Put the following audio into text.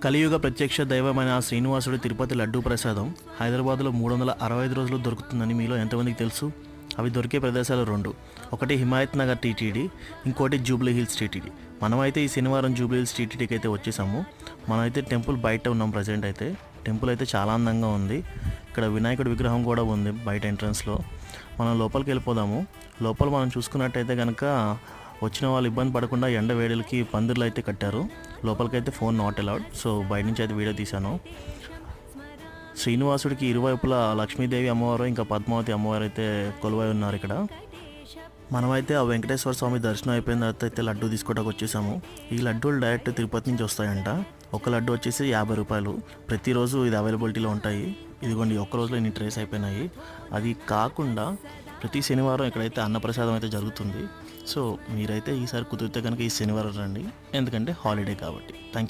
కలియుగ ప్రత్యక్ష దైవమైన ఆ శ్రీనివాసుడి తిరుపతి లడ్డూ ప్రసాదం హైదరాబాద్లో 365 రోజులు దొరుకుతుందని మీలో ఎంతమందికి తెలుసు? అవి దొరికే ప్రదేశాలు రెండు. ఒకటి హిమాయత్ నగర్ టీటీడీ, ఇంకోటి జూబ్లీ హిల్స్ టీటీడీ. మనమైతే ఈ శనివారం జూబ్లీ హిల్స్ టీటీడీకి అయితే వచ్చేసాము. మనమైతే టెంపుల్ బయట ఉన్నాం. ప్రజెంట్ అయితే టెంపుల్ అయితే చాలా అందంగా ఉంది. ఇక్కడ వినాయకుడి విగ్రహం కూడా ఉంది బయట ఎంట్రన్స్లో. మనం లోపలికి వెళ్ళిపోదాము. లోపల మనం చూసుకున్నట్టయితే కనుక వచ్చిన వాళ్ళు ఇబ్బంది పడకుండా ఎండ వేడిలకి పందిర్లు అయితే కట్టారు. లోపలికైతే ఫోన్ నాట్ అలౌడ్. సో బయట నుంచి అయితే వీడియో తీశాను. శ్రీనివాసుడికి ఇరువైపులా లక్ష్మీదేవి అమ్మవారు ఇంకా పద్మావతి అమ్మవారు అయితే కొలువై ఉన్నారు ఇక్కడ. మనమైతే ఆ వెంకటేశ్వర స్వామి దర్శనం అయిపోయిన తర్వాత అయితే లడ్డు తీసుకోవడానికి వచ్చేసాము. ఈ లడ్డూలు డైరెక్ట్ తిరుపతి నుంచి వస్తాయంట. ఒక లడ్డు వచ్చేసి 50 రూపాయలు. ప్రతిరోజు ఇది అవైలబిలిటీలో ఉంటాయి. ఇదిగోండి ఒక్క రోజులో ఇన్ని ట్రేస్ అయిపోయినాయి. అది కాకుండా ప్రతి శనివారం ఇక్కడైతే అన్నప్రసాదం అయితే జరుగుతుంది. సో మీరైతే ఈసారి కుదిరితే కనుక ఈ శనివారం రండి, ఎందుకంటే హాలిడే కాబట్టి. Thank you.